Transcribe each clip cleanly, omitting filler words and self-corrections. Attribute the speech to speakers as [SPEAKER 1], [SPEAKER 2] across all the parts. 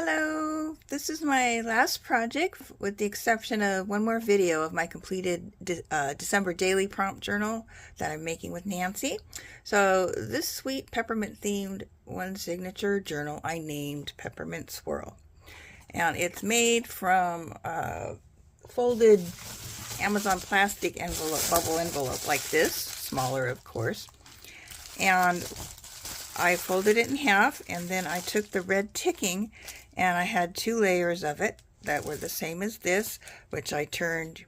[SPEAKER 1] Hello, this is my last project with the exception of one more video of my completed December daily prompt journal that I'm making with Nancy. So this sweet peppermint themed one signature journal I named Peppermint Swirl. And it's made from folded Amazon plastic envelope, bubble envelope like this, smaller of course. And I folded it in half, and then I took the red ticking and I had two layers of it that were the same as this, which I turned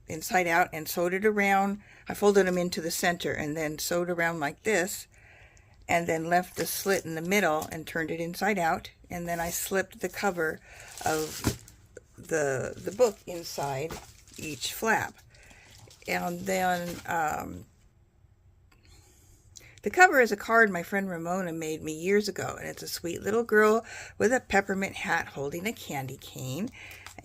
[SPEAKER 1] inside out and sewed it around. I folded them into the center and then sewed around like this, and then left the slit in the middle and turned it inside out, and then I slipped the cover of the book inside each flap. And then the cover is a card my friend Ramona made me years ago, and it's a sweet little girl with a peppermint hat holding a candy cane,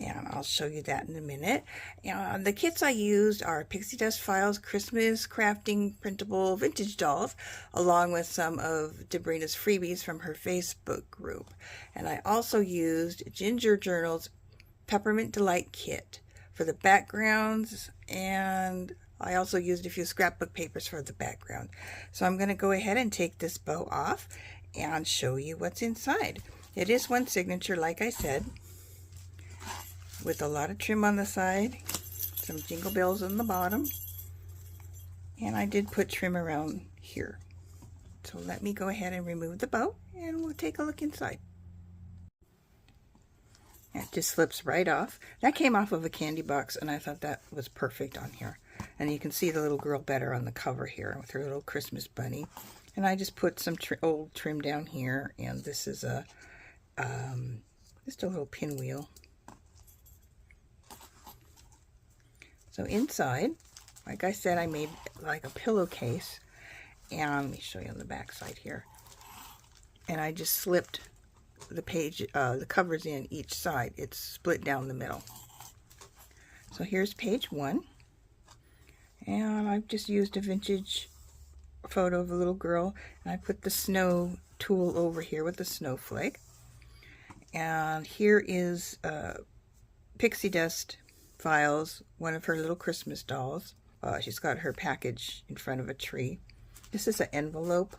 [SPEAKER 1] and I'll show you that in a minute. And the kits I used are Pixie Dust Files Christmas Crafting Printable Vintage Dolls, along with some of Debrina's freebies from her Facebook group. And I also used Ginger Journal's Peppermint Delight Kit for the backgrounds, and I also used a few scrapbook papers for the background. So I'm going to go ahead and take this bow off and show you what's inside. It is one signature, like I said, with a lot of trim on the side, some jingle bells on the bottom, and I did put trim around here. So let me go ahead and remove the bow and we'll take a look inside. It just slips right off. That came off of a candy box, and I thought that was perfect on here. And you can see the little girl better on the cover here with her little Christmas bunny. And I just put some old trim down here, and this is a just a little pinwheel. So inside, like I said, I made like a pillowcase, and let me show you on the back side here. And I just slipped the page, the covers in each side. It's split down the middle. So here's page 1, and I've just used a vintage photo of a little girl, and I put the snow tool over here with the snowflake. And here is Pixie Dust Files, one of her little Christmas dolls. She's got her package in front of a tree. This is an envelope,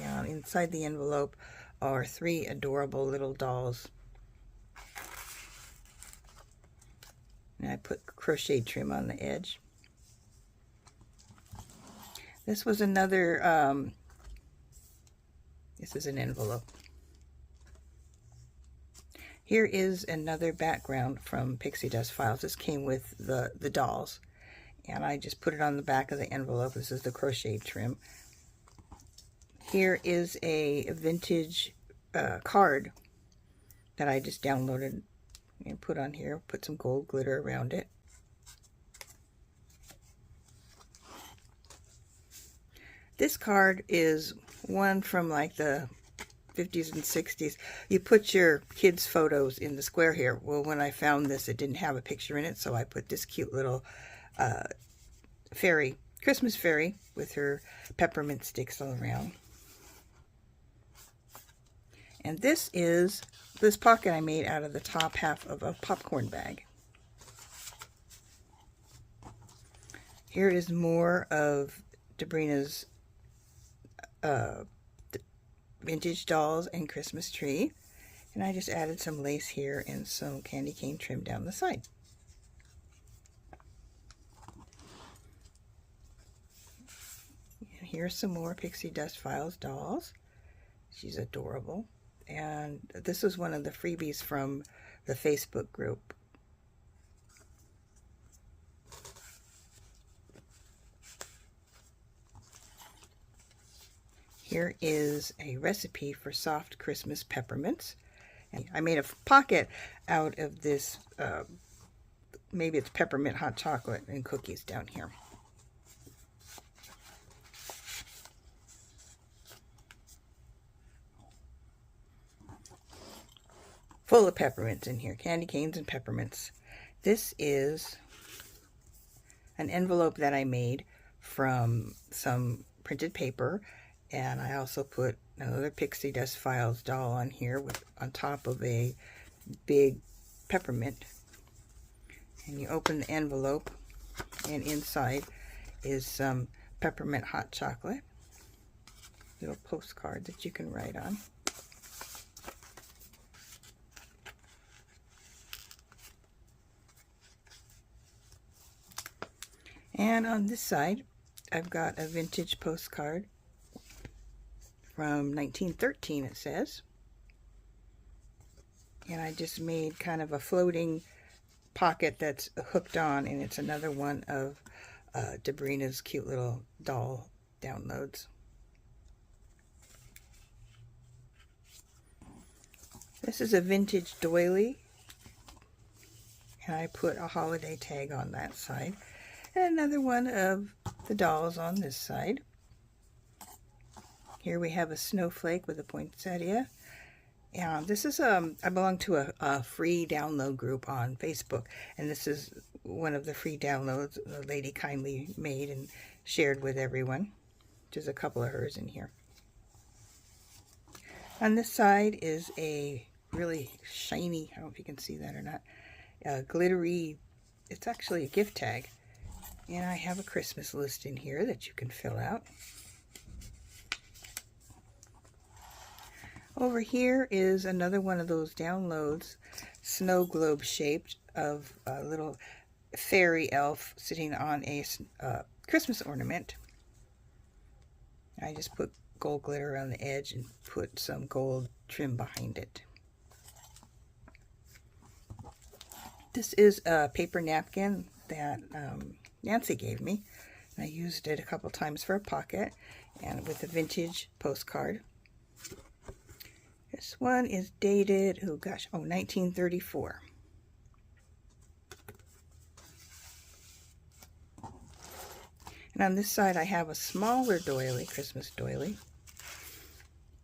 [SPEAKER 1] and inside the envelope are 3 adorable little dolls. And I put crocheted trim on the edge. This was another, this is an envelope. Here is another background from Pixie Dust Files. This came with the dolls. And I just put it on the back of the envelope. This is the crocheted trim. Here is a vintage card that I just downloaded and put on here. Put some gold glitter around it. This card is one from like the 50s and 60s. You put your kids' photos in the square here. Well, when I found this, it didn't have a picture in it, so I put this cute little fairy, Christmas fairy, with her peppermint sticks all around. And this is this pocket I made out of the top half of a popcorn bag. Here is more of Debrina's vintage dolls and Christmas tree. And I just added some lace here and some candy cane trim down the side. And here's some more Pixie Dust Files dolls. She's adorable. And this was one of the freebies from the Facebook group. Here is a recipe for soft Christmas peppermints. And I made a pocket out of this, maybe it's peppermint hot chocolate and cookies down here. Full of peppermints in here, candy canes and peppermints. This is an envelope that I made from some printed paper, and I also put another Pixie Dust Files doll on here with on top of a big peppermint. And you open the envelope, and inside is some peppermint hot chocolate. Little postcard that you can write on. And on this side, I've got a vintage postcard from 1913, it says. And I just made kind of a floating pocket that's hooked on, and it's another one of Debrina's cute little doll downloads. This is a vintage doily, and I put a holiday tag on that side. And another one of the dolls on this side. Here we have a snowflake with a poinsettia. And this is, I belong to a free download group on Facebook. And this is one of the free downloads the lady kindly made and shared with everyone. There's a couple of hers in here. On this side is a really shiny, I don't know if you can see that or not, glittery, it's actually a gift tag. And I have a Christmas list in here that you can fill out. Over here is another one of those downloads, snow globe shaped, of a little fairy elf sitting on a Christmas ornament. I just put gold glitter on the edge and put some gold trim behind it. This is a paper napkin that Nancy gave me. I used it a couple times for a pocket, and with a vintage postcard. This one is dated, 1934. And on this side I have a smaller doily, Christmas doily.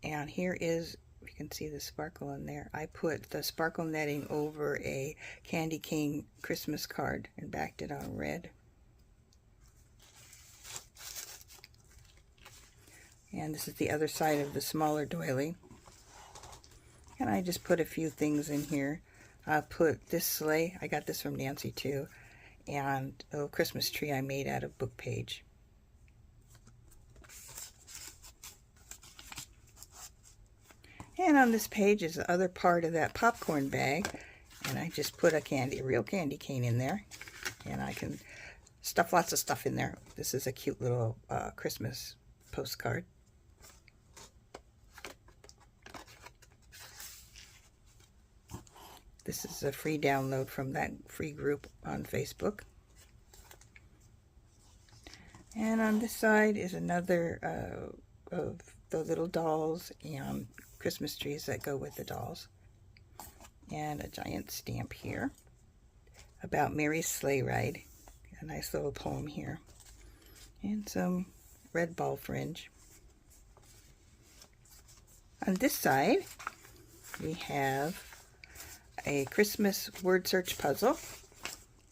[SPEAKER 1] And here is, you can see the sparkle in there. I put the sparkle netting over a candy cane Christmas card and backed it on red. And this is the other side of the smaller doily. And I just put a few things in here. I put this sleigh, I got this from Nancy too, and a little Christmas tree I made out of book page. And on this page is the other part of that popcorn bag, and I just put a real candy cane in there, and I can stuff lots of stuff in there. This is a cute little Christmas postcard. This is a free download from that free group on Facebook. And on this side is another of the little dolls and Christmas trees that go with the dolls. And a giant stamp here about Mary's sleigh ride. A nice little poem here. And some red ball fringe. On this side, we have a Christmas word search puzzle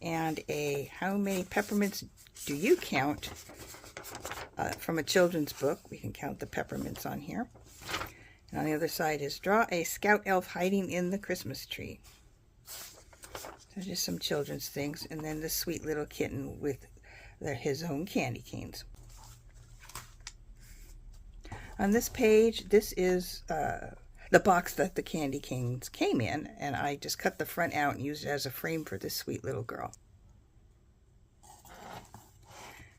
[SPEAKER 1] and a how many peppermints do you count from a children's book. We can count the peppermints on here. And on the other side is draw a scout elf hiding in the Christmas tree. So just some children's things. And then this sweet little kitten with his own candy canes. On this page, this is the box that the candy canes came in, and I just cut the front out and used it as a frame for this sweet little girl.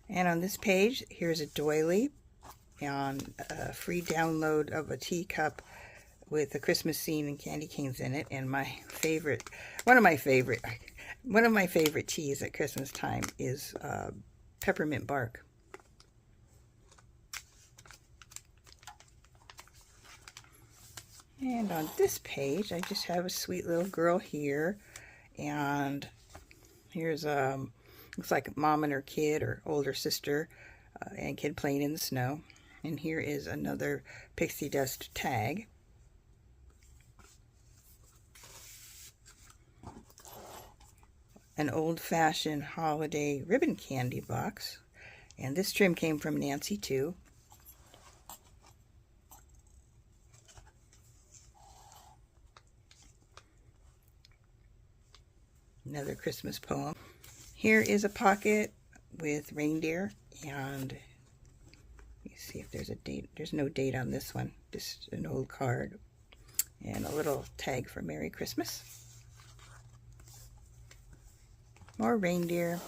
[SPEAKER 1] And on this page, here's a doily and a free download of a teacup with a Christmas scene and candy canes in it, and one of my favorite teas at Christmas time is peppermint bark. And on this page, I just have a sweet little girl here, and here's looks like mom and her kid or older sister and kid playing in the snow. And here is another pixie dust tag. An old-fashioned holiday ribbon candy box, and this trim came from Nancy too. Another Christmas poem. Here is a pocket with reindeer, and you see if there's a date. There's no date on this one, just an old card and a little tag for Merry Christmas. More reindeer.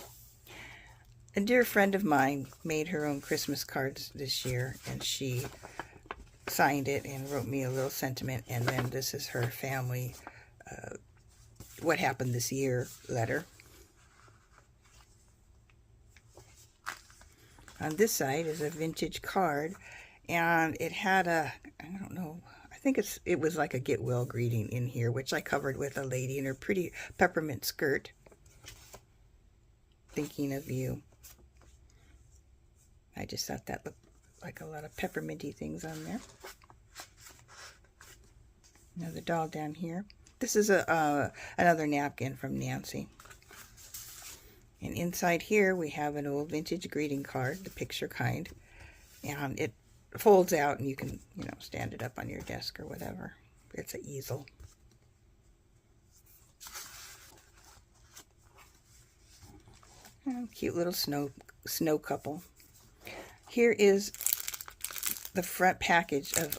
[SPEAKER 1] A dear friend of mine made her own Christmas cards this year, and she signed it and wrote me a little sentiment, and then this is her family what happened this year letter. On this side is a vintage card, and it had a, I don't know, I think it was like a get well greeting in here, which I covered with a lady in her pretty peppermint skirt. Thinking of you. I just thought that looked like a lot of pepperminty things on there. Another doll down here. This is another napkin from Nancy. And inside here we have an old vintage greeting card, the picture kind. And it folds out and you can, stand it up on your desk or whatever. It's an easel. And cute little snow couple. Here is the front package of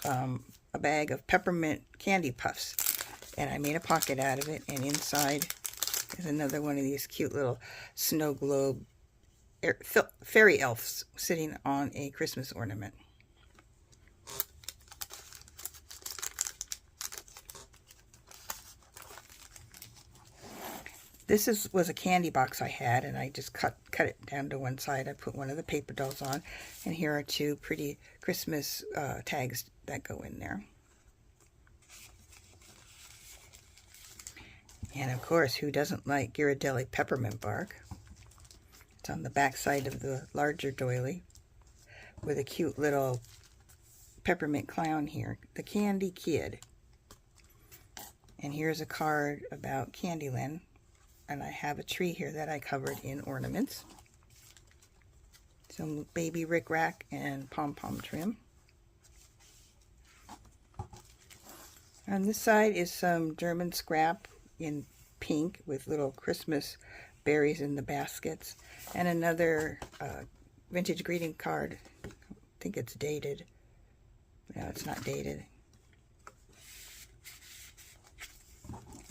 [SPEAKER 1] a bag of peppermint candy puffs. And I made a pocket out of it, and inside is another one of these cute little snow globe fairy elves sitting on a Christmas ornament. This was a candy box I had, and I just cut it down to one side. I put one of the paper dolls on, and here are two pretty Christmas tags that go in there. And of course, who doesn't like Ghirardelli peppermint bark? It's on the back side of the larger doily with a cute little peppermint clown here, the Candy Kid. And here's a card about Candyland. And I have a tree here that I covered in ornaments. Some baby rickrack and pom-pom trim. On this side is some German scrap in pink with little Christmas berries in the baskets. And another vintage greeting card. I think it's dated. No, it's not dated.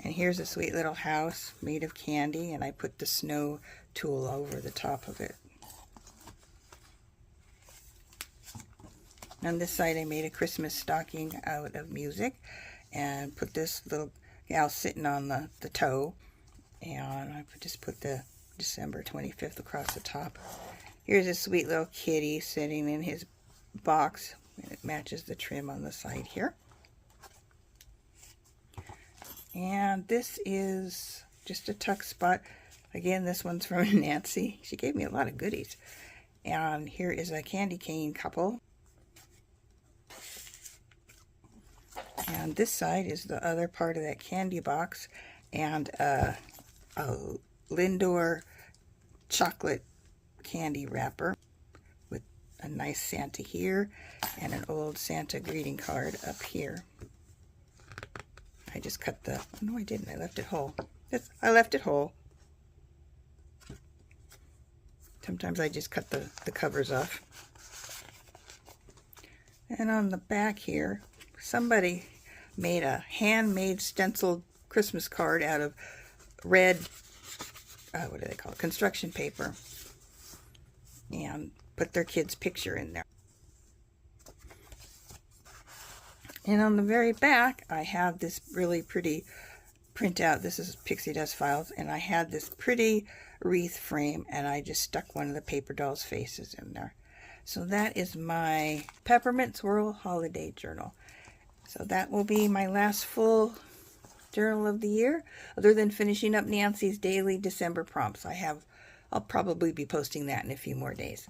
[SPEAKER 1] And here's a sweet little house made of candy, and I put the snow tool over the top of it. On this side, I made a Christmas stocking out of music and put this little gal sitting on the toe, and I just put the December 25th across the top. Here's a sweet little kitty sitting in his box, and it matches the trim on the side here. And this is just a tuck spot. Again, this one's from Nancy. She gave me a lot of goodies. And here is a candy cane couple. And this side is the other part of that candy box. And a Lindor chocolate candy wrapper with a nice Santa here and an old Santa greeting card up here. I just cut the, no I didn't, I left it whole. I left it whole. Sometimes I just cut the covers off. And on the back here, somebody made a handmade stenciled Christmas card out of red, what do they call it, construction paper. And put their kid's picture in there. And on the very back, I have this really pretty printout. This is Pixie Dust Files, and I had this pretty wreath frame, and I just stuck one of the paper dolls' faces in there. So that is my Peppermint Swirl Holiday Journal. So that will be my last full journal of the year, other than finishing up Nancy's daily December prompts. I'll probably be posting that in a few more days.